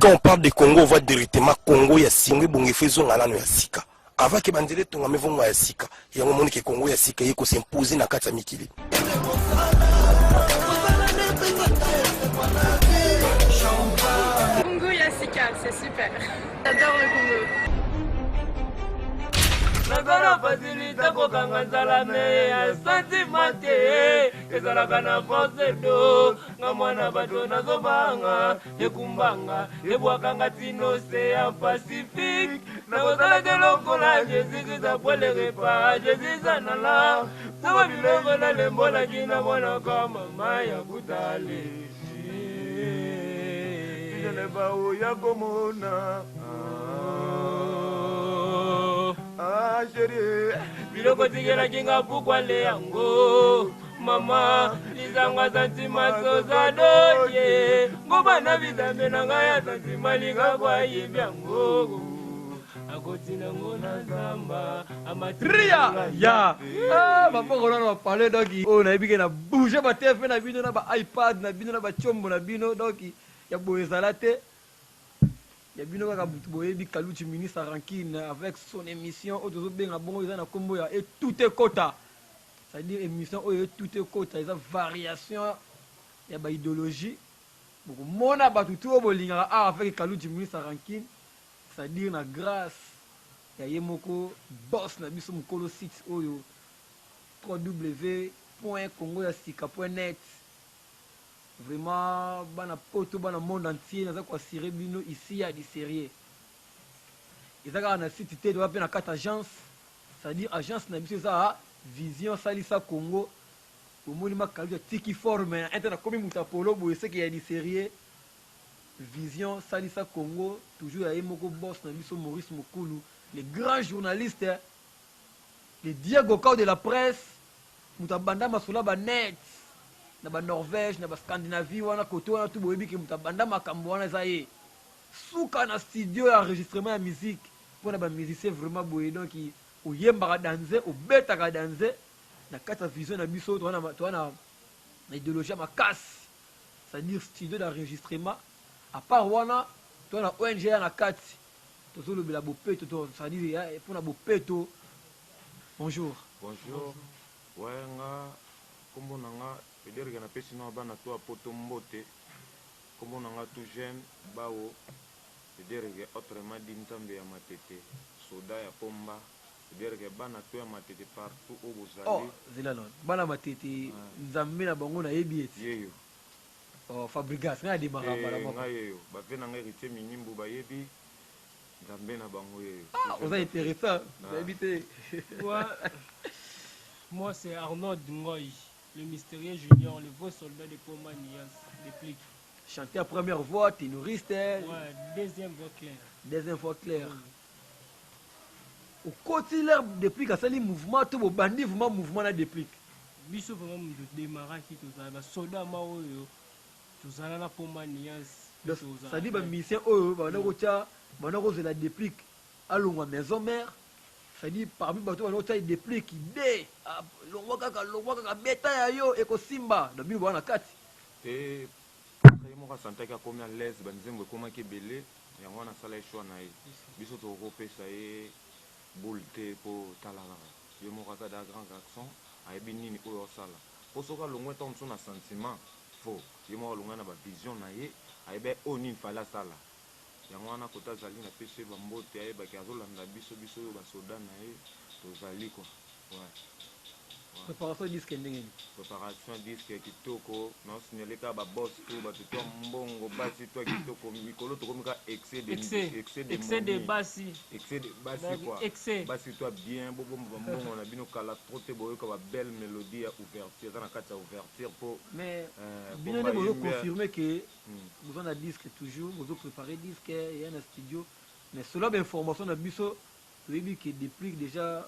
quand on parle de Congo, on voit directement Congo ya Singwe bonge faisons ngala no ya sika. Avant que bandele tonga me vongo ya sika. Ya ngomoni ke Congo ya sika yeko s'imposer na kata mikili. Congo ya sika, c'est super. J'adore le Congo. Nakana facilité kokanga nzalame ya sentimate ezalaka na force do nga mwana bato nazobanga ekumbanga ebwakanga tino Océan Pacifique nakozala te lokola Jésus kiza polere pa Jésus zanala soko biloko na lembolaki na mwanaka mama ya kutale ineleba oya komona ah chérie biloko tigela kinga pukwa le yango mama lizangwa santima sozadoye ngoba na bizambe na ngai ya santima linga kwa yibyango akotina ngona zamba amatria ya mapoko na parler donc on a bien na bouger ba téléphone na bino na ba iPad na bino na ba chombo na bino donc ya boezala te. Il y a bien un boyebi Kalouti ministre Rankine avec son émission et tout est quota. C'est-à-dire émission tout est quota, il y a variation, il y a idéologie. Donc mon abatutu bolinga avec Kalouti ministre Rankine, c'est-à-dire na grâce il y a moko boss na biso mukolo site oyo www.congoyasika.net. Vraiment, bana poto bana monde entier naza ko assurer bino ici à des sérieux. Ezaka na site te doit na quatre agences, c'est-à-dire agence na biso ça Vision Salisa Congo. Au monima kalu tiki forme interna komi mutapolo bo c'est qu'il y a des sérieux. Vision Salisa Congo, toujours à moko boss na biso Maurice Mokulu, les grands journalistes, les Diego Kao de la presse, mutabanda masula ba net. Na ba Norvège na ba Scandinavie wana koto wana tu boyebi ke mutabanda makambo wana zaye suka na studio ya enregistrement ya musique pour na ba musicien vraiment boye donc oyemba danser obeta ka danser na kata vision na biso to na idéologie makasi, c'est-à-dire studio d'enregistrement à part wana to na ONG na kati to zo lobela bopeto to c'est-à-dire pour na bopeto. Bonjour ouais nga kombo nanga c'est-à-dire que na pesi no bana to apoto mbote kombo nanga tout jeune bawo c'est-à-dire que autrement dintambe ya matete soda ya pomba c'est-à-dire que bana to ya matete partout au bozali oh zilalo bana matete nzambe na bango na yebieti yeyo oh Fabrigas nga di maramba la nga yeyo ba vena nga héritier minimbu ba yebi nzambe na bango yeyo vous êtes intéressant vous habitez moi c'est Arnaud Ngoy, le mystérieux junior, le beau soldat de Poma Nias, de Plique. Chanter à première voix, ténoriste. Ouais, deuxième voix claire. Deuxième voix claire. Au quotidien, depuis que ça, les mouvements, tout le bandit, mouvement là depuis. Biso vraiment de démarrer qui tout ça, soldat maoyo, tout ça là Poma Nias. Ça dit, mission, oh, on a depuis à l'on maison mère. Ça dit parmi bateau on a des plis qui dé longwaka beta ya yo eko simba na bibo na kati et après moi sentais que comme à l'aise banzembo comme ki belé ya ngona sala choix na ye biso to repesa ye bolte po talala yo mo ka da grand garçon ay binini o sala po soka longwe ton son sentiment faux yo mo longa na ba vision na ye ay be oni fala sala yango wana kota zali na pese bambote aye baki azolanda biso oyo basoda na ye tozali kwa préparation disque ndenge ni préparation disque kitoko na signaleka ba boss to bato to mbongo basi to kitoko mikolo to komika excès de basi quoi basi to bien bobo mbongo na bino kala trop te boyo ka ba belle mélodie à ouverture dans la carte ouverture pour mais bien de vous confirmer que vous en a disque toujours vous préparez disque et un studio mais cela d'information na biso tu dis que depuis déjà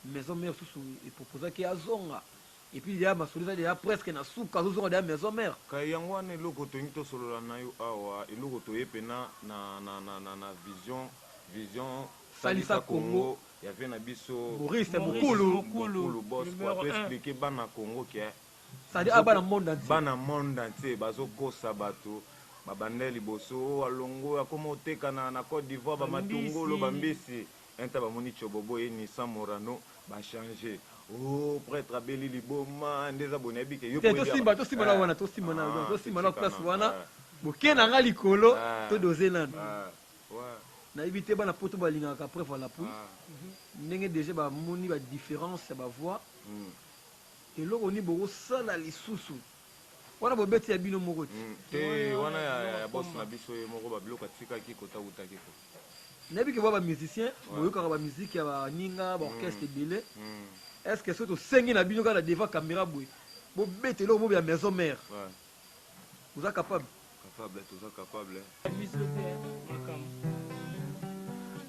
maison mère sous et proposer qu'il y a zonga et puis il y a ma solution déjà presque na sous kazo zonga de maison mère kay yango ne loko to ngito solo na yo awa eloko to yepena na vision Salisa Congo ya vient na biso Maurice Mokulu boss pour expliquer bana Congo que ça dit bana monde entier bazo kosa bato babande liboso alongo akoma oteka na Côte d'Ivoire bamatungolo bambisi enta bamoni Chobobo et Nissan Morano bachange oh prêtre abeli liboma ndeza bona ebike yo tosimba na wana tosimba na place wana bokena nga likolo to doze nano nayebi te bana poto balingaka après voilà pour ndenge déjà bamoni badifférence ya bavoix eloko ni bokosala lisusu wana bobeti ya bino moko te wana ya boss na biso moko babiloko atikaki kotautaki ko nayebi ke bwa bamusicien boyokaka bamusike ya baninga baorchestre ebele est ce que soki tosengi na bino kaka devant caméra boye bobeti eloko mobo ya maison mère oza capable toza capable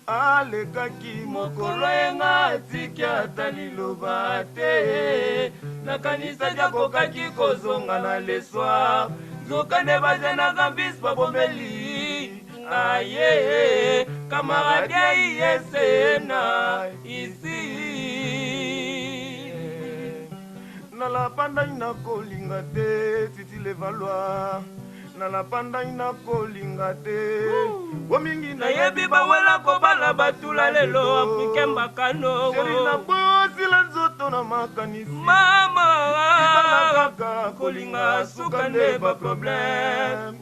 alekaki mokolo yenga atiki ata liloba te nakanisaki akokaki kozonga na leswar nzokande bazenaka mbisi babombeli aye kamarade yesena isi nalapandai nakolinga te titi levalwa nalapandai nakolinga te omingi nayebi bawela kobala batula lelo afrike mbakano sheri nabosila nzoto na makanisi mama ezalakaka kolinga suka nde baproblème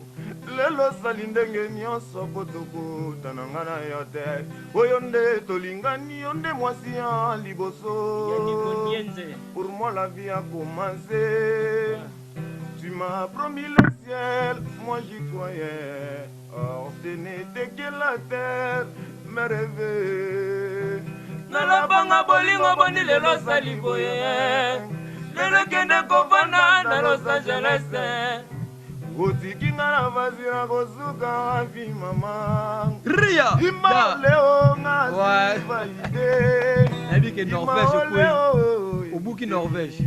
lelo sali ndenge nyonso po tokutana nga na yo te oyo nde tolingani yo nde mwasi ya liboso pour moi la vie a commencé. Tu m'as promis le ciel, moi j'y croyais. Or ce n'était que la terre, mes rêves. Nalabanga bolingo boni lelo sali boye. Lelo kende kovanda na Los Angeles. Otikinga na vazira kozuka vi mama. Ria. Ima leo nga valide. Nabi ke Norvège ko. Obuki Norvège.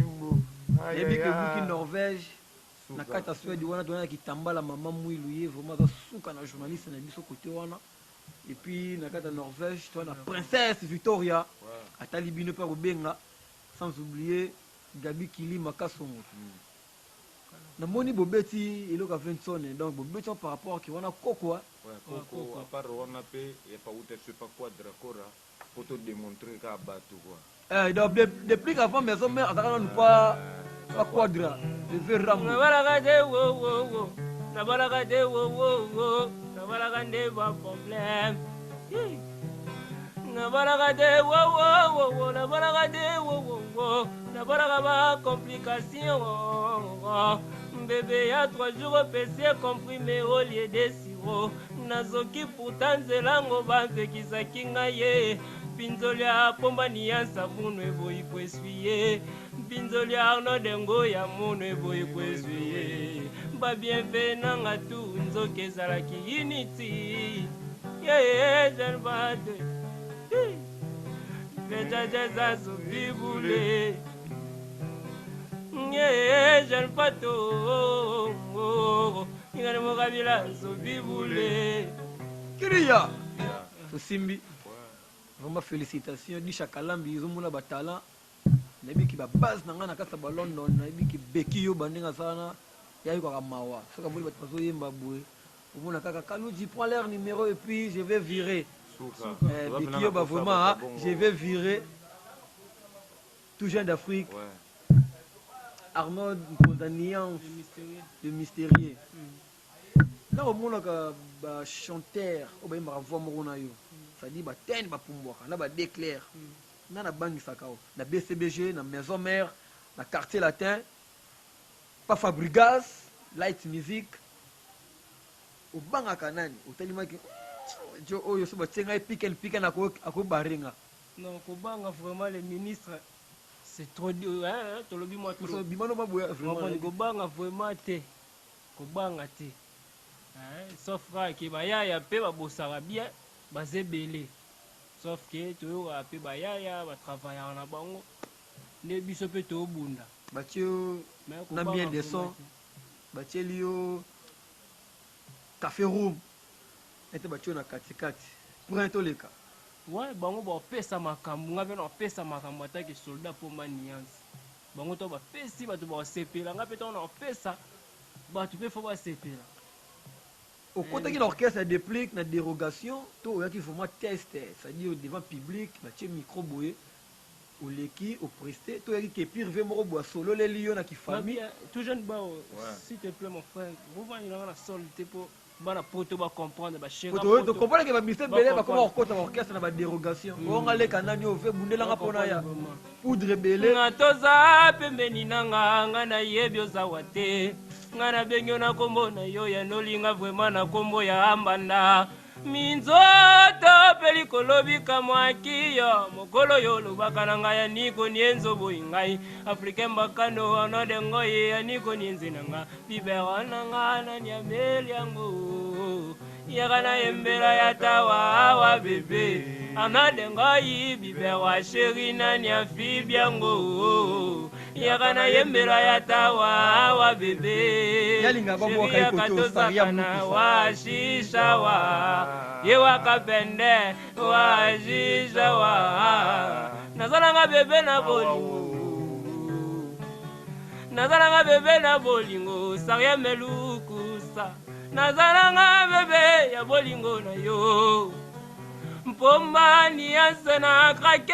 Nabi ke Obuki Norvège. Na kata Suède wana tona kitambala mama mwilu ye vraiment za suka na journaliste na biso côté wana et puis na kata Norvège tona princesse Victoria atali bino pe kobenga sans oublier Gabi Kilima Kasongo na moni bobeti eloko Vincent donc bobeti par rapport ki wana koko koko à part wana pe et pas où je sais pas quoi dracora pour te démontrer ka batu quoi donc depuis qu'avant maison mère ataka nous pas quadra le ver ram nabalaka de wo nabalaka de wo nabalaka de ba problème nabalaka de wo nabalaka de wo nabalaka ba complication bébé ya 3 jours PC comprimé au lieu de sirop nazoki pourtant nzelango banzekisaki ngai pinzoli ya pombani ya sabunu eboyi koessuye pinzoli ya arno dengo ya mono eboyi koessuye babienfe nanga tu nzoka ezalaki unity jenbade vejaja zobibule jeune pato ingane mokabila zobibule Kiria tosimbi vraiment félicitations di Shakalambi izomuna ba talent nabiki ba base nanga na kasa ba London nabiki beki yo bandinga sana yayi kwa mawa soka buli bato yemba boue omuna kaka Kaluji prend leur numéro et puis je vais virer beki yo ba vraiment je vais virer tout jeune d'Afrique Arnaud Condaniance le mystérieux na omuna ka ba chanteur obayimba ka voix moko na yo c'est-à-dire ba ten ba pumbwaka na ba déclaire na bangisaka na BCBG na maison mère na quartier latin pa Fabregas light music obangaka nani otalimaki jo oyo so batenga pique na ko baringa non ko banga vraiment le ministre c'est trop hein tolobi moi trop so bimano baboya vraiment ko banga vraiment te ko banga te sauf que bayaya pe babosaka bien bazebele sauf que toyoka pe bayaya batravaillaka na bango nde biso mpe toobunda batie na bien de son batieli yo café room ete batie na katikati pour intoleka ouais bango bapesa makambo nga mpe na bapesa makambo ataki soldat mpo maniance bango to bapesi bato basepela nga mpe ntango na bapesa bato mpe fo basepela au côté qui l'orchestre déplique la dérogation tout il faut moi tester c'est-à-dire devant public na tie micro boye ou l'équipe au presté tout qui pire veut mo bois solo les lions na qui famille tout jeune bao s'il te plaît mon frère vous voyez il a la solité pour bana poto ba comprendre ba chéra poto comprendre que ba ministère belé ba comment orchestre orchestre na ba dérogation on a les canani au fait bundela nga pona ya poudre belé na toza pembeni nanga nga na yebi ozawate nga na benyo na kombo na yo ya nolinga vraiment na kombo ya ambanda minzoto peli kolobika mwakiyo mokolo yo lobaka na ngai ya niko nienzo boyi ngai africain bakano anodengo ye ya niko nienze na nga bibera na nga na nyameli yango yaka na yembela ya tawa wa bebe anodengo yi bibera sheri na nyafi byango yaka na yembela ya tawa wa bebe yalinga babo kai koto sakana wa shisha wa yewa kapende wa shisha wa nazalanga bebe na bolingo nazalanga bebe na bolingo saria melukusa nazalanga bebe ya bolingo na yo mpomba ni asena krake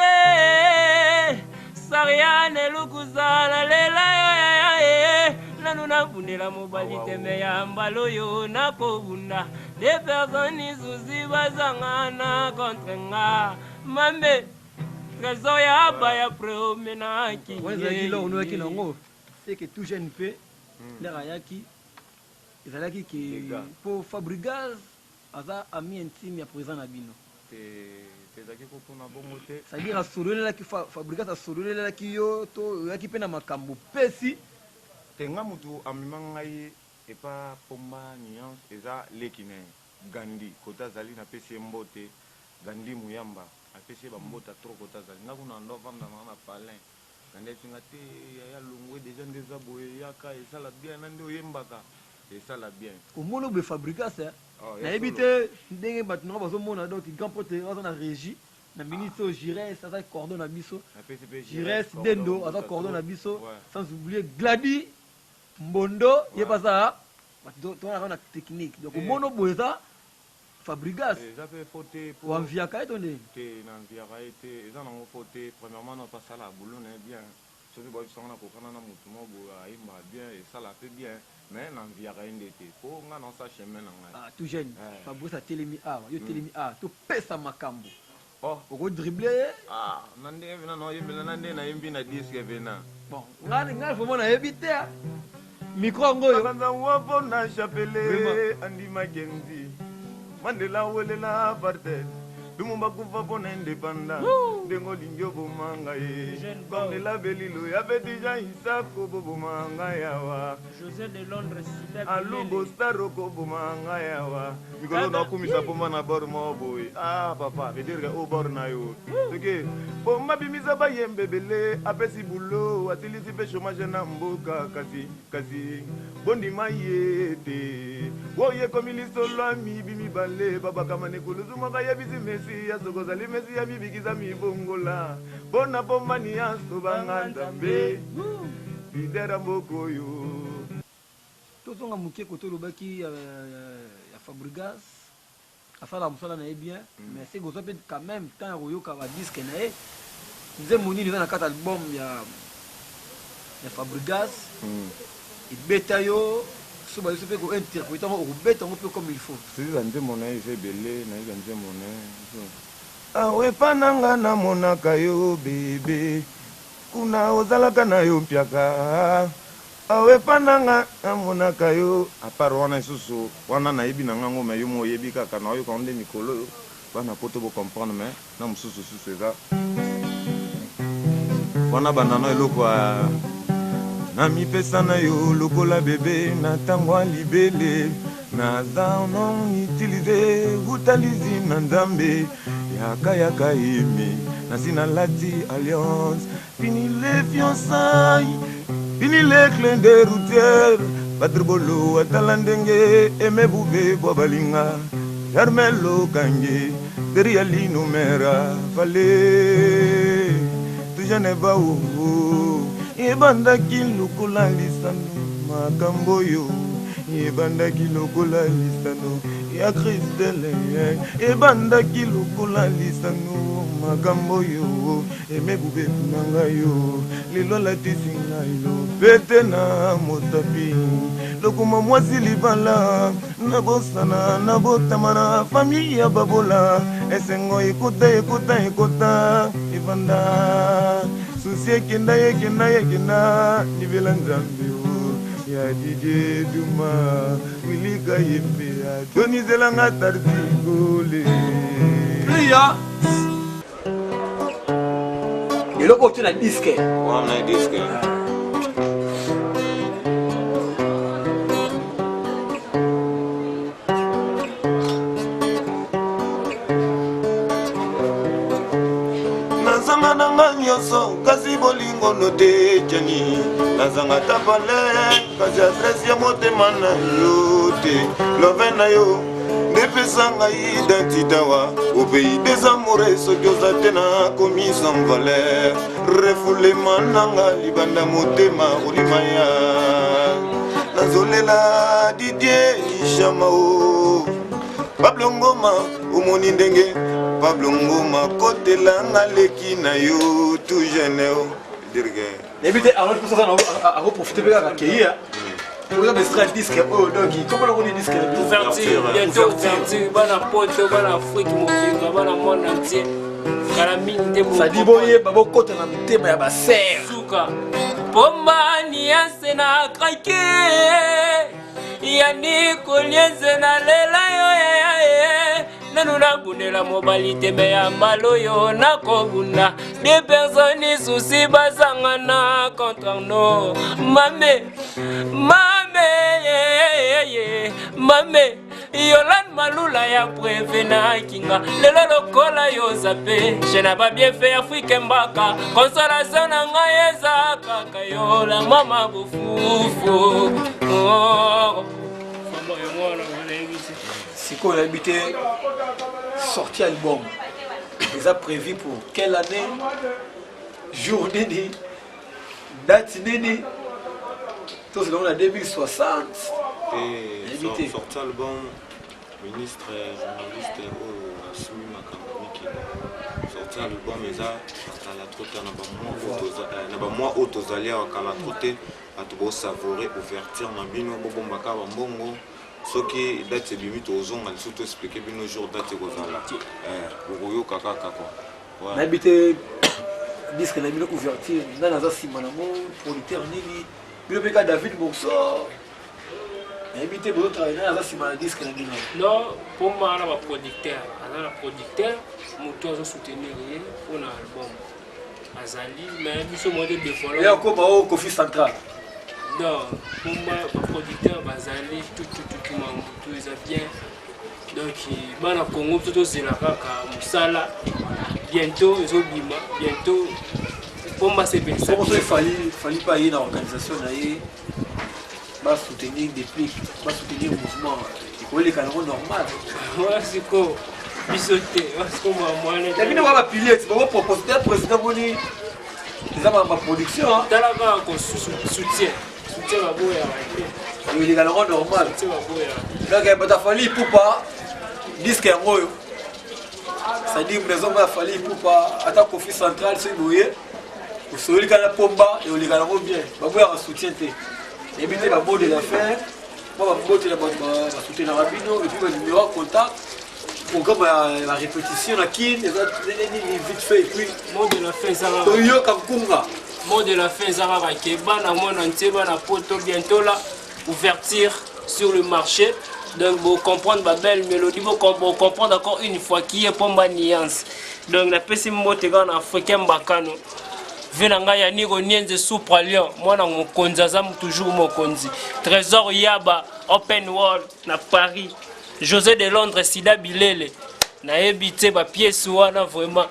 Sariane lukuzala lela yo nanu nabundela mobali teme ya mbalo yo nakobunda des personnes zuzi bazangana contre nga mambe trésor ya baya promena ki wazaki lo ono ki nango c'est que tout jeune fait la yaki ezalaki ki pour Fabregas aza ami intime ya présent na bino c'est-à-dire asololelaki Fabregas asololelaki yo to oyaki mpe na makambo pesi te nga mutu amema ngai epa pomba nuance eza leki ne gandi kota azali napesi ye mbote gandi muyamba apesi ye bambota tro kota azali nga kuna ndo avanda na palin gandi esinga te ya longwe deja nde eza boye yaka esala bien na nde oyembaka esala bien omona obe Fabregas nayebi te ndenge bato nango bazomona donc grand pote aza na régie na ministre oyo Jires aza cordon na biso Jires Dendo aza cordon na biso sans oublier Gladi Mbondo ye baza tozalaka na technique donc omona boye eza Fabregas wanviaka ye to ndenge te nanviaka ye te eza nango fo te premièrement na pasala boulot na ye bien soki boyebisanga na kokana na motu mo boye ayembaka bien esala pe bien mais nanviaka ye nde te po nga na osa chemin na ngai tout jeune Fabregas atelemi awa yo telemi awa topesa makambo okodrible ye na ndenge vena na oyembela na nde nayembi na diske vena bon ngai vraimen nayebi te micro yango oyo kanzanwa mpo na chapele andimakenzi mandela welela parted lumumba kufa mpo na indépendant ndenge olingi obomanga ye bamela belilo yabe dija isako bobomanga yawa José de Londres alubo staro kobomanga yawa mikolo nakumisa pomba na bor mo boye papa vedirke o bor na yo soki pomba bimisa bayembe bele apesi bulo asilisi mpe chômage na mboka kasi bondima ye te oyekomi lisolo ami bimibale babakamane kuluzumaka yebisi mesi ya sokozali mesi ya mibikisa mibongola mpona pomani ya sobanga nzambe lidera mboko oyo tozonga moke koto olobaki ya Fabregas asala mosala na ye bien mais se kozwa mpe quand même temps ya koyoka badiske na ye nzembo nini eza na kati album ya Fabregas ebeta yo so bayeso mpe kointerprete yango okobeta yango mpe comme il faut siza nzembo na ye eza ebele nayebi nzembo na ye awepa nanga namonaka yo bebe kuna ozalaka na yo mpiaka awepa nanga namonaka yo apart wana lisusu wana nayebi na ngango me yo mo oyebi kaka na oyoka nde mikolo oyo bana poto bocomprendre me na mosusu susu eza wana bandano eloko na mipesa na yo lokola bebe na ntango ya libele naza non utilize utalizi na nzambe yaka emi nasi nalati alliance fini le fiançailles fini le clin de routière batribolo atala ndenge eme bube bwa balinga Yarmelo kange deriali numera fale tujane bawo ibanda kilukula lisanu makambo yo ebandaki lokola lisano ya Christelle ebandaki lokola lisano makambo yo emebube na ngai yo lelo latisi ngai lopete na motapi lokuma mwasi libala nabosana nabotama na famille ya babola esengo ekota evanda susi ekenda nivela nzambe ya Didier Duma wilika yembe ya donizelanga tartigole Ria eloko tu na disque wana disque nazanga nanga nyonso kasi bolingo no te jani nazanga tapale kasi adresse ya motema na yo te love na yo nepesa ngai identité wa au pays des amoureux soki oza te na komi sans valeur refulema nanga libanda motema olimaya nazolela Didier Ishama o Pablo Ngoma omoni ndenge Pablo Ngoma kotelanga leki na yo tout jeune o dirge Évitez alors pour ça à profiter de la accueillir. Vous avez extrait disque oh donc comment on dit disque ouverture bientôt ouverture bana poto bana Afrique mokinga bana monde entier karamine de ça dit boye babo côté na mutema ya baser suka pomba ni asena krake yani kolieze na lela yo nanuna bunela mobilité me ya maloyo na kobuna des personnes souci bazangana contre nous mame Yolan Malula ya prevena kinga lelo lokola yo zape je n'ai pas bien fait Afrique mbaka consolation na ngai eza kaka yo la mama bofufu si qu'on a habité sorti album ils ont prévu pour quelle année jour nini date nini tout c'est dans la 2060 et sorti album ministre journaliste au Assimi Makamiki sorti album eza kala trota na ba mois autozali wa kala troté atubo savourer ouverture na bino bobombaka ba mbongo soki date bimi tozonga lisuto expliquer bino jour date kozala bokoyo kaka quoi habité disque na bino ouverture na za sima na mo producteur nini bino peka David Boxo habité bo travailler na za sima na disque na bino non pour moi na ba producteur ana producteur moto zo soutenir pour na album azali mais biso modèle de follow ya ko ba o Kofi Central non pour moi producteur bazali tout ils ont bien donc bana Congo tout c'est la kaka musala bientôt ils ont bima bientôt pour moi c'est bien ça il fallait pas y une organisation là va soutenir des plics va soutenir le mouvement il faut les canaux normal ouais c'est quoi bisoté parce que moi la vie ne va pas pilier c'est pour proposer président Boni ils ont ma production tala va qu'on soutien la boya il est canaux normal c'est la boya donc il va falloir pour pas disque en haut ça dit maison va falloir pour pas attaque Kofi Central c'est boyer au solide kana pomba et au légal bien ba boya soutien té éviter la mode de l'affaire moi va botter la soutien la rabino et puis le numéro contact pour comme la répétition la kin vite fait et puis mode de l'affaire ça va yo kamkunga mode de l'affaire ça va ke bana monde entier bana poto bientôt là ouverture sur le marché donc vous comprendre ma belle mélodie vous comprendre encore une fois qui est pomba nuance donc la pesi mbote kana africain bakano venanga ya niko nienze supra lion mwana mokonzi azamu toujours mokonzi trésor yaba open world na Paris José de Londres Sida Bilele na ebité ba pièce wana vraiment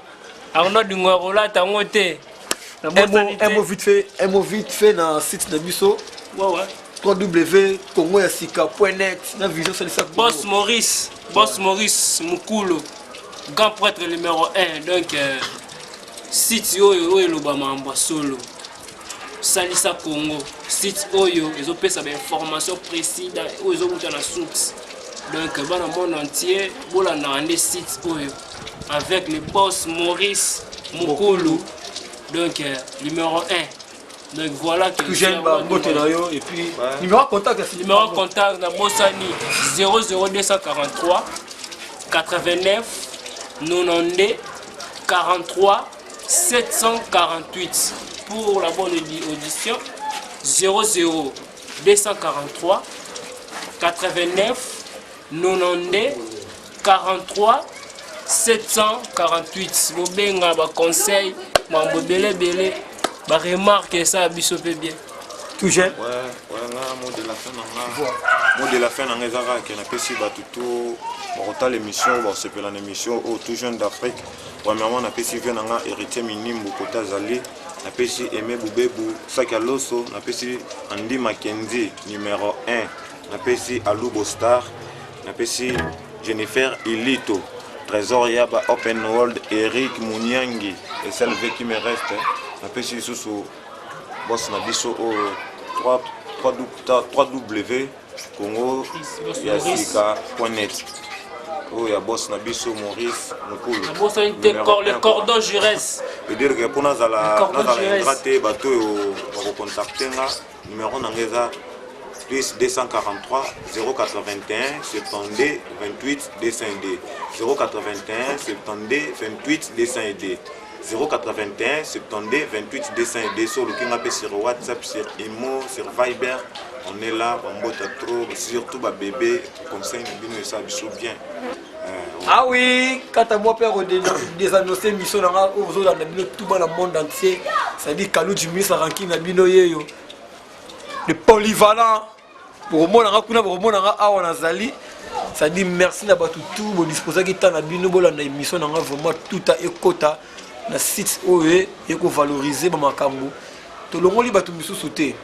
Arnaud Dungorola tango te un mot vite fait na site de biso ouais www.congoyasika.net na vision ça Boss Maurice Mukulu grand prêtre numéro 1 donc site yo elobama solo Salisa Congo, site Oyo, ils ont fait des informations précises, ils ont mis la source. Donc, dans le monde entier, vous avez des sites Oyo, avec le boss Maurice Mukulu, donc numéro 1. Donc voilà que tout jeune, et puis numéro de contact, numéro de contact, dans Bossani 00243 89 92 43 748 pour la bonne audition 00243 89 92 43 748. Bobenga ba conseil, mambo belé ba remarque ça biso pe bien. Tout jeune. Ouais, mot de la fin nanga ezaka ke na pesi ba tutu ba l'émission, ba sepela na émission au tout jeune d'Afrique. Premièrement na pesi vient nanga héritier minimbu kota zali, na pesi Aimé Boubebu, Saka Loso, na pesi Andy Mackenzie numéro 1, na pesi Alou Bostar, na pesi Jennifer Ilito, Trésor Yaba Open World, Eric Mouniangi et celle qui me reste. Na pesi sous boss na biso au 3W Congo Yasika.net. Oh ya boss na biso Maurice Mukulu. Boss le cordon Jurès. Et dire que pour nous la ingraté bateau au contacter nga numéro nangeza plus 243 081 72 28 202 081 72 28 202 081 72 28 202 sur le Kinga sur WhatsApp, sur Imo, sur Viber. On est là, on botte trop, surtout ma bébé, comme ça, il ça bien. Ah oui, quand à moi père des annoncés mission dans tout le monde entier, ça dit Kalou Jimmy Saranki na bino yeyo. Le polyvalent pour moi Azali, ça dit merci na batu tout bon disposer qui na bino bolanda émission na vraiment tout à ekota na site OE et ko valoriser ba makambo. To longoli batu misu sauter.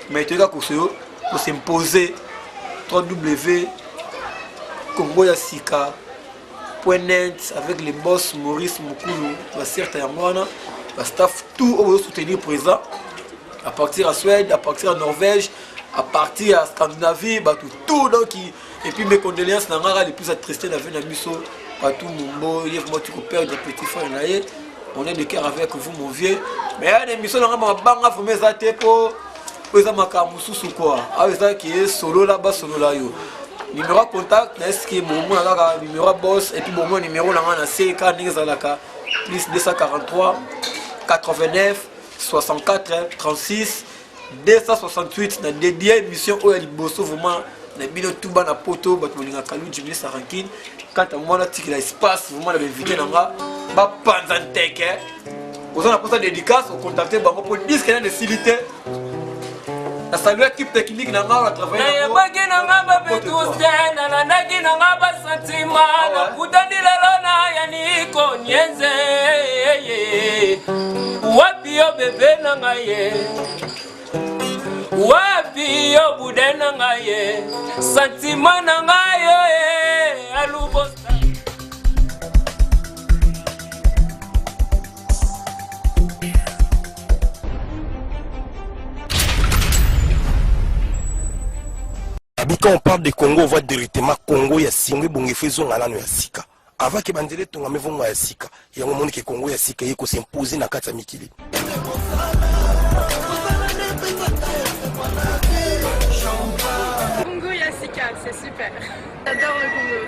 Mais tu ga ko s'imposer www Congo Yasika.net avec les boss Maurice Mukulu, va certes yamwana, va staff tout au soutenir présent à partir à Suède, à partir à Norvège, à partir à Scandinavie, bah tout donc et puis mes condoléances n'anga les plus attristés d'avoir na miso partout Mumbo, Yves moi tu repères de petits frères naïe, on est de cœur avec vous mon vieux, mais à l'émission n'anga banga faut mes até pour ça makamususu quoi, avec ça qui est solo là-bas solo là yo. Numéro contact, est-ce que mon numéro boss et puis mon numéro là on a CK Nizalaka plus 243 89 64 36 268 na dédié émission au Liboso vraiment na bino tout bas na poto bato linga Kalou Jimmy Sarankin quand moi na tiki la espace vraiment la invité nanga ba panzanteke aux on a posé dédicace au contacter bango pour disque na de silité. La salut équipe technique na nga travailler na bagi na nga ba betu sena na ndagi na nga ba sentima na kutani lelo na yaniko nyenze wapi yo bebe na nga ye wapi yo bude na nga ye sentima na nga yo alubo. Quand on parle de Congo, on voit directement Congo ya singwe bungi fizo ngalano ya sika. Avant que bandele tonga mevongo ya sika. Ya ngomoni ke Congo ya sika yeko s'imposer na kata mikili. Congo ya sika, c'est super. J'adore le Congo.